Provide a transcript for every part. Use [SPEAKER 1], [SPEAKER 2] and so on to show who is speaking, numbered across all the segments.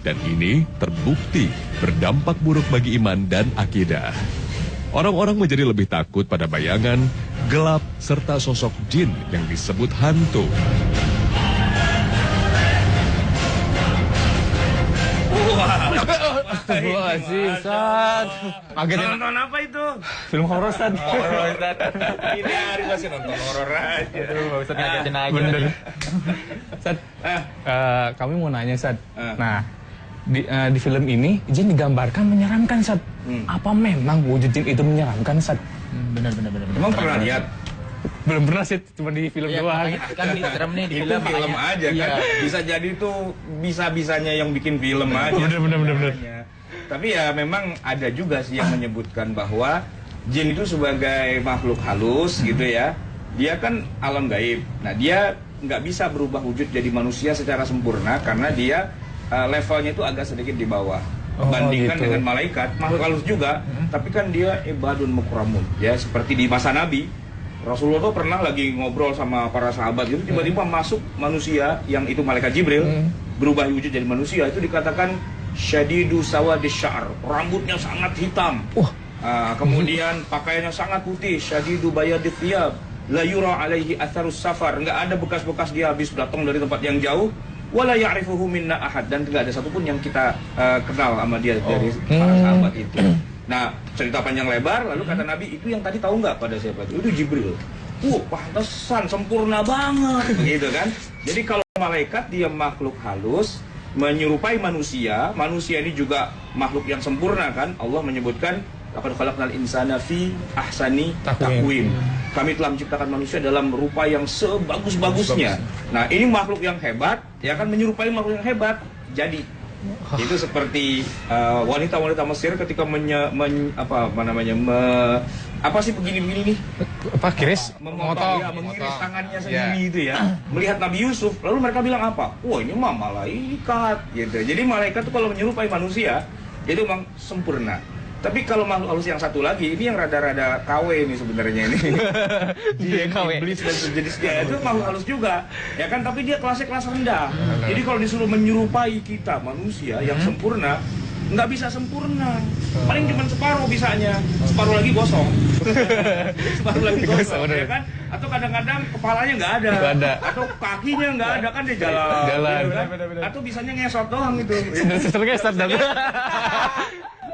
[SPEAKER 1] Dan ini terbukti berdampak buruk bagi iman dan akidah. Orang-orang menjadi lebih takut pada bayangan, gelap, serta sosok jin yang disebut hantu.
[SPEAKER 2] Astagfirullahaladzim, Ustaz.
[SPEAKER 3] Nonton apa itu?
[SPEAKER 2] Film horor, Ustaz.
[SPEAKER 3] Ini hari masih nonton horor aja.
[SPEAKER 2] Aduh, Ustaz ngagetin aja. Bener. Ustaz, kami mau nanya, Ustaz. Nah, di film ini, jin digambarkan menyeramkan, Ustaz. Apa memang wujud jin itu menyeramkan, Ustaz?
[SPEAKER 4] Bener.
[SPEAKER 3] Emang pernah lihat?
[SPEAKER 2] Belum pernah sih, cuma di film doang.
[SPEAKER 4] Kan serem nih di
[SPEAKER 3] Itu
[SPEAKER 4] film.
[SPEAKER 3] film aja kan. Bisa jadi itu bisa-bisanya yang bikin film aja.
[SPEAKER 2] Bener.
[SPEAKER 3] Tapi ya memang ada juga sih yang menyebutkan bahwa jin itu sebagai makhluk halus gitu ya. Dia kan alam gaib. Nah, dia nggak bisa berubah wujud jadi manusia secara sempurna karena dia levelnya itu agak sedikit di bawah. Bandingkan dengan malaikat, makhluk halus juga, tapi kan dia ibadun mukramun. Ya, seperti di masa Nabi, Rasulullah tuh pernah lagi ngobrol sama para sahabat gitu, tiba-tiba masuk manusia yang itu malaikat Jibril, berubah wujud jadi manusia, itu dikatakan syadidu sawadis sya'r, rambutnya sangat hitam. Kemudian pakaiannya sangat putih, syadidu bayadith thiyab, la yura alaihi atharus safar, enggak ada bekas-bekas dia habis datang dari tempat yang jauh. Wala ya'rifuhu minna ahad, dan tidak ada satupun yang kita kenal sama dia dari para sahabat itu. Nah, cerita panjang lebar, lalu kata Nabi, itu yang tadi tahu nggak pada siapa itu? Itu Jibril. Pantesan, sempurna banget, begitu kan? Jadi kalau malaikat dia makhluk halus, menyerupai manusia, manusia ini juga makhluk yang sempurna kan? Allah menyebutkan, laqad khalaqnal insana fi ahsani taqwim. Kami telah menciptakan manusia dalam rupa yang sebagus-bagusnya. Nah, ini makhluk yang hebat, ya kan, menyerupai makhluk yang hebat. Jadi itu seperti wanita-wanita Mesir ketika begini nih?
[SPEAKER 2] Kiris?
[SPEAKER 3] Mengiris tangannya sendiri itu ya. Melihat Nabi Yusuf, lalu mereka bilang apa? Wah, ini mah malaikat gitu. Jadi malaikat itu kalau menyerupai manusia, itu memang sempurna. Tapi kalau makhluk halus yang satu lagi, ini yang rada-rada KW ini sebenarnya ini. Iblis dan sejenisnya itu makhluk halus juga, ya kan? Tapi dia kelas rendah. Jadi kalau disuruh menyerupai kita manusia yang sempurna, nggak bisa sempurna. Paling cuma separuh bisanya, separuh lagi gosong. Separuh lagi gosong, ya kan? Atau kadang-kadang kepalanya nggak ada, atau kakinya nggak ada, kan dia jalan. Gitu, kan? Atau bisanya ngesot doang itu.
[SPEAKER 2] Suster ngesot dah.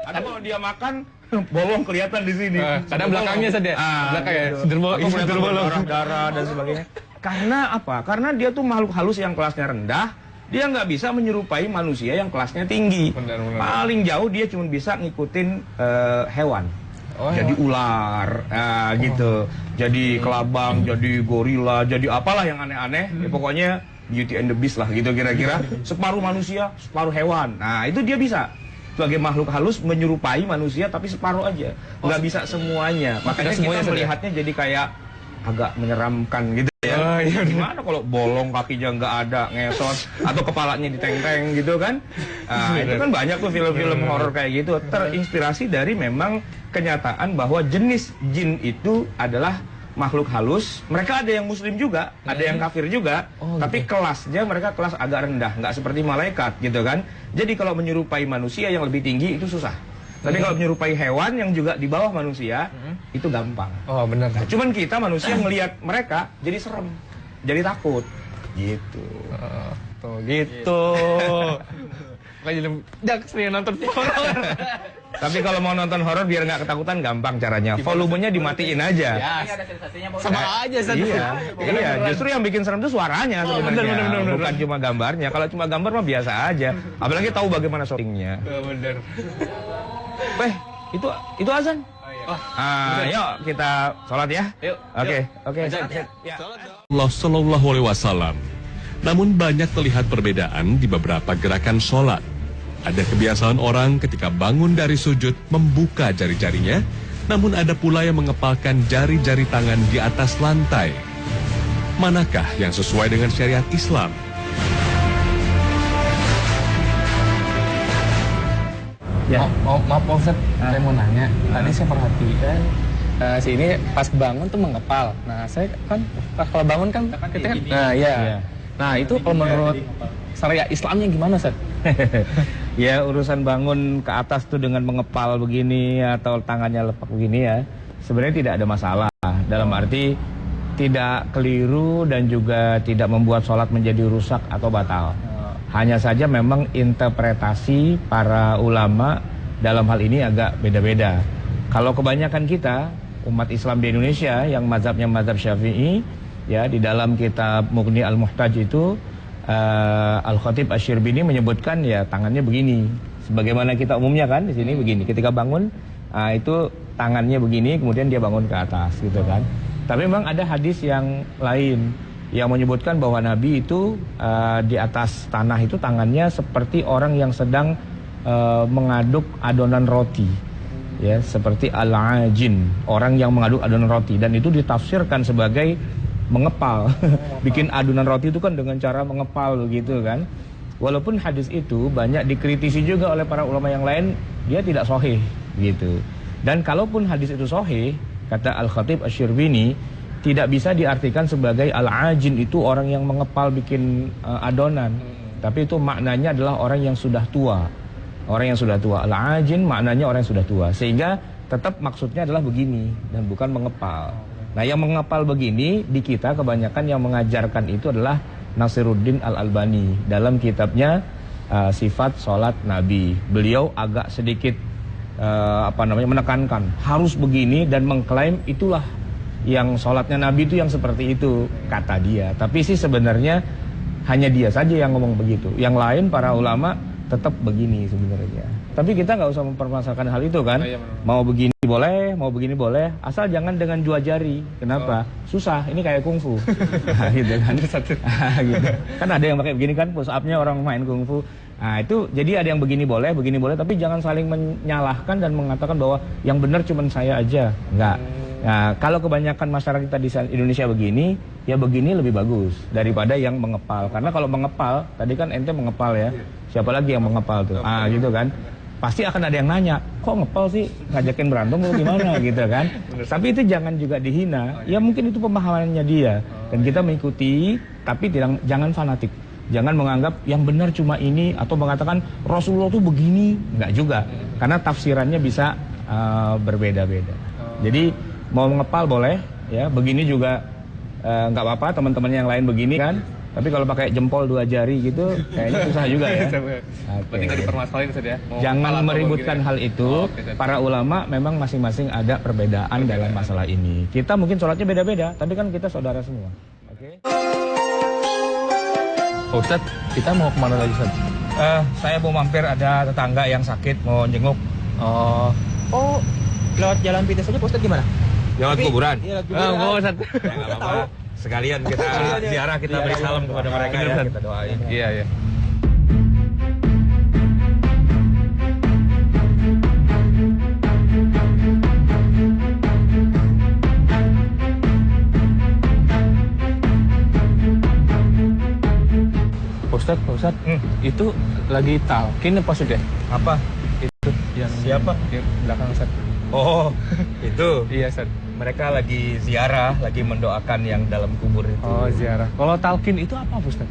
[SPEAKER 3] Atau kalau dia makan, bolong kelihatan di sini.
[SPEAKER 2] Kadang belakangnya saja. Belakang ya,
[SPEAKER 3] sindel bolong, darah dan sebagainya. Karena apa? Karena dia tuh makhluk halus yang kelasnya rendah. Dia nggak bisa menyerupai manusia yang kelasnya tinggi. Paling jauh dia cuma bisa ngikutin hewan. Jadi ular, gitu. Jadi kelabang, jadi gorila, jadi apalah yang aneh-aneh. Ya, pokoknya Beauty and the Beast lah gitu kira-kira. Separuh manusia, separuh hewan. Nah, itu dia bisa. Sebagai makhluk halus menyerupai manusia tapi separuh aja, nggak bisa semuanya. Makanya kita melihatnya jadi kayak agak menyeramkan gitu ya. Gimana kalau bolong kakinya nggak ada, ngesot, atau kepalanya diteng-teng gitu kan? Itu kan banyak tuh film-film horor kayak gitu. Terinspirasi dari memang kenyataan bahwa jenis jin itu adalah makhluk halus. Mereka ada yang muslim juga, ada yang kafir juga, tapi kelasnya mereka kelas agak rendah, nggak seperti malaikat gitu kan. Jadi kalau menyerupai manusia yang lebih tinggi itu susah. Tapi kalau menyerupai hewan yang juga di bawah manusia itu gampang.
[SPEAKER 2] Benar.
[SPEAKER 3] Nah, cuman kita manusia ngelihat mereka jadi serem, jadi takut gitu.
[SPEAKER 2] Gitu. Jangan sering nonton horor.
[SPEAKER 3] Tapi kalau mau nonton horor biar nggak ketakutan gampang caranya. Volumenya dimatiin aja.
[SPEAKER 2] Sama aja.
[SPEAKER 3] Iya. Justru yang bikin serem itu suaranya sebenarnya. Bukan cuma gambarnya. Kalau cuma gambar mah biasa aja. Apalagi tahu bagaimana syutingnya.
[SPEAKER 2] Bener.
[SPEAKER 3] Itu azan. Yuk kita sholat ya.
[SPEAKER 2] Yuk.
[SPEAKER 3] Oke.
[SPEAKER 1] Allah Shallallahu Alaihi Wasallam. Namun banyak terlihat perbedaan di beberapa gerakan sholat. Ada kebiasaan orang ketika bangun dari sujud membuka jari-jarinya, namun ada pula yang mengepalkan jari-jari tangan di atas lantai. Manakah yang sesuai dengan syariat Islam?
[SPEAKER 2] Ya. Maaf Ustaz, saya mau nanya. Tadi saya perhatikan si ini pas bangun tuh mengepal. Nah, saya kan kalau bangun kan kita kan. Nah, itu kalau menurut syariat Islamnya gimana, Ustaz?
[SPEAKER 3] Ya urusan bangun ke atas tuh dengan mengepal begini atau tangannya lepak begini ya, sebenarnya tidak ada masalah. Dalam arti tidak keliru dan juga tidak membuat sholat menjadi rusak atau batal. Hanya saja memang interpretasi para ulama dalam hal ini agak beda-beda. Kalau kebanyakan kita umat Islam di Indonesia yang mazhabnya mazhab Syafi'i, ya di dalam kitab Mughni Al-Muhtaj itu Al-Khatib Asy-Syirbini menyebutkan ya tangannya begini. Sebagaimana kita umumnya kan di sini begini. Ketika bangun itu tangannya begini, kemudian dia bangun ke atas gitu kan. Tapi memang ada hadis yang lain yang menyebutkan bahwa Nabi itu di atas tanah itu tangannya seperti orang yang sedang mengaduk adonan roti. Ya, seperti al-ajin, orang yang mengaduk adonan roti, dan itu ditafsirkan sebagai mengepal. Bikin adonan roti itu kan dengan cara mengepal gitu kan. Walaupun hadis itu banyak dikritisi juga oleh para ulama yang lain, dia tidak sahih gitu. Dan kalaupun hadis itu sahih, kata Al-Khatib Asy-Syirbini, tidak bisa diartikan sebagai al-ajin itu orang yang mengepal bikin adonan. Tapi itu maknanya adalah orang yang sudah tua. Orang yang sudah tua. Al-ajin maknanya orang yang sudah tua. Sehingga tetap maksudnya adalah begini dan bukan mengepal. Nah, yang mengepal begini di kita kebanyakan yang mengajarkan itu adalah Nasiruddin Al-Albani dalam kitabnya Sifat Sholat Nabi. Beliau agak sedikit menekankan harus begini dan mengklaim itulah yang sholatnya Nabi itu yang seperti itu kata dia. Tapi sih sebenarnya hanya dia saja yang ngomong begitu. Yang lain para ulama tetap begini sebenarnya. Tapi kita nggak usah mempermasalahkan hal itu kan. Mau begini boleh, mau begini boleh, asal jangan dengan dua jari. Kenapa? Susah, ini kayak kungfu. Gitu kan. Gitu. Kan ada yang pakai begini kan, push up-nya orang main kungfu. Nah itu jadi ada yang begini boleh, tapi jangan saling menyalahkan dan mengatakan bahwa yang benar cuma saya aja. Enggak. Nah, kalau kebanyakan masyarakat kita di Indonesia begini, ya begini lebih bagus daripada yang mengepal. Karena kalau mengepal, tadi kan ente mengepal ya. Siapa lagi yang mengepal tuh? Gitu kan. Pasti akan ada yang nanya, kok ngepal sih, ngajakin berantem atau gimana gitu kan. Tapi itu jangan juga dihina, ya mungkin itu pemahamannya dia. Dan kita mengikuti, tapi jangan fanatik. Jangan menganggap yang benar cuma ini, atau mengatakan Rasulullah tuh begini. Enggak juga, karena tafsirannya bisa berbeda-beda. Jadi mau ngepal boleh, ya begini juga nggak apa-apa, teman-teman yang lain begini kan. Tapi kalau pakai jempol dua jari gitu, kayaknya susah juga ya.
[SPEAKER 2] Penting nggak dipermasalahin ya.
[SPEAKER 3] Jangan meributkan hal itu. Para ulama memang masing-masing ada perbedaan dalam masalah ini. Kita mungkin sholatnya beda-beda, tapi kan kita saudara semua. Oke.
[SPEAKER 2] Ustadz, kita mau kemana lagi, Ustadz?
[SPEAKER 3] Saya mau mampir, ada tetangga yang sakit, mau jenguk.
[SPEAKER 4] Oh, lewat jalan pintas saja, Pak Ustadz gimana?
[SPEAKER 3] Lewat kuburan?
[SPEAKER 4] Iya, lewat kuburan.
[SPEAKER 2] Enggak, Ustadz.
[SPEAKER 3] Ya, nggak apa-apa. Sekalian kita ziarah, kita beri salam kepada mereka ya, kita doain.
[SPEAKER 2] Iya, iya. Ustadz, itu lagi talqin apa sudah?
[SPEAKER 3] Apa?
[SPEAKER 2] Itu yang
[SPEAKER 3] siapa?
[SPEAKER 2] Di belakang Ustadz.
[SPEAKER 3] Oh, itu.
[SPEAKER 2] Iya, Ustadz.
[SPEAKER 3] Mereka lagi ziarah, lagi mendoakan yang dalam kubur itu.
[SPEAKER 2] Oh, ziarah. Kalau talqin itu apa, Ustadz?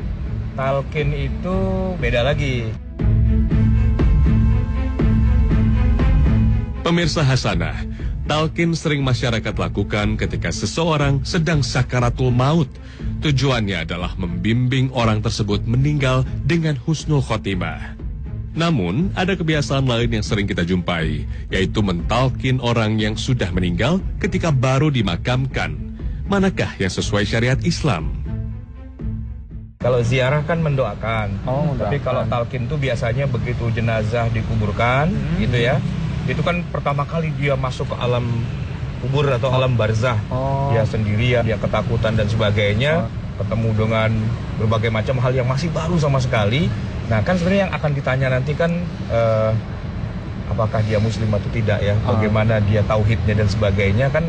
[SPEAKER 3] Talqin itu beda lagi.
[SPEAKER 1] Pemirsa Hasanah, talqin sering masyarakat lakukan ketika seseorang sedang sakaratul maut. Tujuannya adalah membimbing orang tersebut meninggal dengan husnul khotimah. Namun, ada kebiasaan lain yang sering kita jumpai, yaitu mentalkin orang yang sudah meninggal ketika baru dimakamkan. Manakah yang sesuai syariat Islam?
[SPEAKER 3] Kalau ziarah kan mendoakan. Tapi kalau talqin itu biasanya begitu jenazah dikuburkan, gitu ya. Itu kan pertama kali dia masuk ke alam kubur atau alam barzah. Dia sendirian, dia ketakutan dan sebagainya, ketemu dengan berbagai macam hal yang masih baru sama sekali. Nah kan sebenarnya yang akan ditanya nanti kan apakah dia muslim atau tidak ya, bagaimana dia tauhidnya dan sebagainya, kan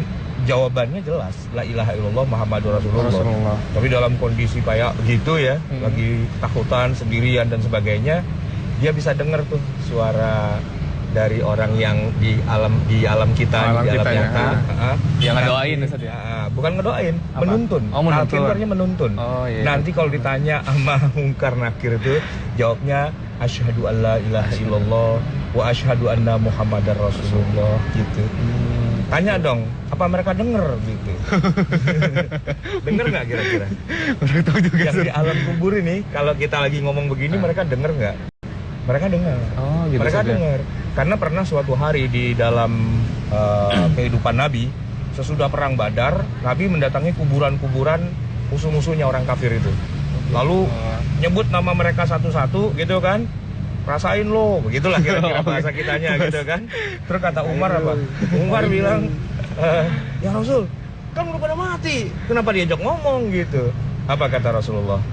[SPEAKER 3] jawabannya jelas, la ilaha illallah Muhammadur Rasulullah. Tapi dalam kondisi kayak begitu ya, lagi ketakutan sendirian dan sebagainya, dia bisa dengar tuh suara dari orang yang di alam kita, di alam nyata.
[SPEAKER 2] Yang ngedoain Ustaz ya?
[SPEAKER 3] Bukan ngedoain, menuntun. Talqin artinya menuntun. Nanti kalau ditanya sama Mungkar Nakir itu, jawabnya asyhadu an la ilaha illallah wa asyhadu anna muhammadar rasulullah gitu. Tanya dong, apa mereka denger gitu? Denger nggak kira-kira?
[SPEAKER 2] Baru tahu juga.
[SPEAKER 3] Yang di alam kubur ini, kalau kita lagi ngomong begini, mereka denger nggak? Mereka dengar.
[SPEAKER 2] Oh, gitu.
[SPEAKER 3] Mereka
[SPEAKER 2] Ustaz, ya?
[SPEAKER 3] dengar. Karena pernah suatu hari di dalam kehidupan Nabi, sesudah perang Badar, Nabi mendatangi kuburan-kuburan musuh-musuhnya orang kafir itu. Lalu nyebut nama mereka satu-satu gitu kan. Rasain lo, begitulah kira-kira bahasa kitanya gitu kan. Terus kata Umar apa? Umar bilang, ya Rasul, kan udah pada mati, kenapa diajak ngomong gitu? Apa kata Rasulullah?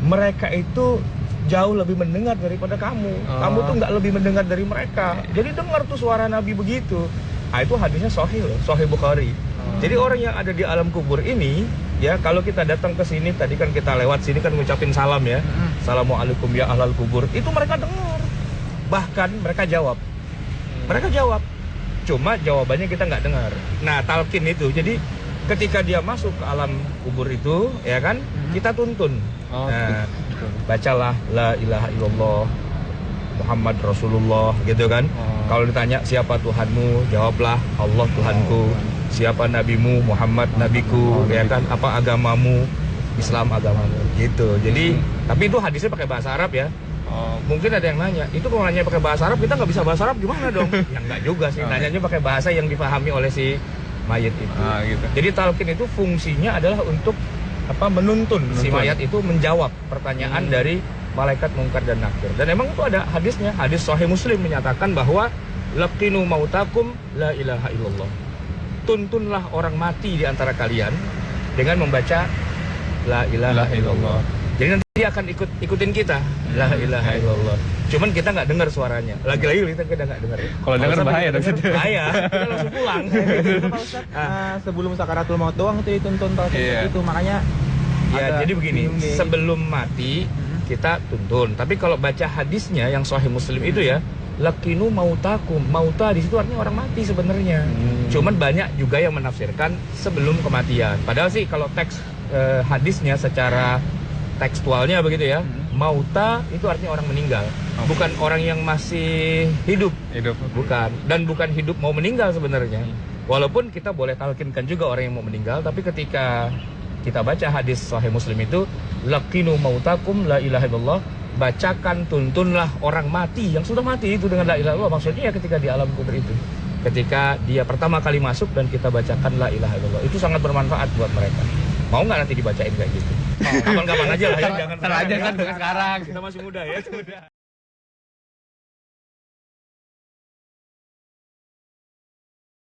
[SPEAKER 3] Mereka itu jauh lebih mendengar daripada kamu. Kamu tuh nggak lebih mendengar dari mereka. Jadi dengar tuh suara Nabi begitu. Ah, itu hadisnya sahih loh, sahih Bukhari. Jadi orang yang ada di alam kubur ini, ya kalau kita datang ke sini, tadi kan kita lewat sini kan ngucapin salam ya. Assalamualaikum ya ahlal kubur. Itu mereka dengar. Bahkan mereka jawab. Mereka jawab. Cuma jawabannya kita nggak dengar. Nah, talqin itu. Jadi ketika dia masuk ke alam kubur itu, ya kan, kita tuntun. Nah, bacalah la ilaha illallah Muhammad Rasulullah gitu kan. Kalau ditanya siapa Tuhanmu, jawablah Allah Tuhanku. Siapa nabimu, Muhammad nabiku, ya kan. Apa agamamu, Islam agamamu gitu. Jadi tapi itu hadisnya pakai bahasa Arab ya. Mungkin ada yang nanya, itu kalau nanya pakai bahasa Arab, kita nggak bisa bahasa Arab gimana dong? Ya nggak juga sih, nanyanya pakai bahasa yang dipahami oleh si mayit itu.
[SPEAKER 2] Gitu.
[SPEAKER 3] Jadi talqin itu fungsinya adalah untuk menuntun si mayat itu menjawab pertanyaan dari malaikat mungkar dan nakir. Dan emang itu ada hadisnya, hadis Sahih Muslim menyatakan bahwa laqinu mautakum la ilaha illallah. Tuntunlah orang mati di antara kalian dengan membaca la ilaha illallah. Jadi nanti dia akan ikutin kita la ilaha illallah. Cuman kita nggak dengar suaranya. Lagi-lagi kita nggak dengar.
[SPEAKER 2] Kalau dengar bahaya dong.
[SPEAKER 3] Bahaya. Kita langsung pulang.
[SPEAKER 4] Itu Pak Ustadz, sebelum sakaratul maut doang itu dituntun talqin itu, makanya
[SPEAKER 3] ya jadi begini, sebelum mati kita tuntun. Tapi kalau baca hadisnya yang Sahih Muslim itu ya, laqinu mautakum. Mauta di situ artinya orang mati sebenarnya. Cuman banyak juga yang menafsirkan sebelum kematian. Padahal sih kalau teks hadisnya secara tekstualnya begitu ya, mauta itu artinya orang meninggal, bukan orang yang masih hidup. Bukan, dan bukan hidup mau meninggal sebenarnya. Walaupun kita boleh talqinkan juga orang yang mau meninggal, tapi ketika kita baca hadis Sahih Muslim itu, laqinu mautakum la ilaha illallah, bacakan, tuntunlah orang mati yang sudah mati itu dengan la ilaha illallah. Maksudnya ya ketika di alam kubur itu, ketika dia pertama kali masuk dan kita bacakan la ilaha illallah, itu sangat bermanfaat buat mereka. Mau nggak nanti dibacain kayak gitu? Kapan-kapan aja lah ya, jangan
[SPEAKER 2] Ntar aja kan, bukan sekarang.
[SPEAKER 3] Kita masih muda ya.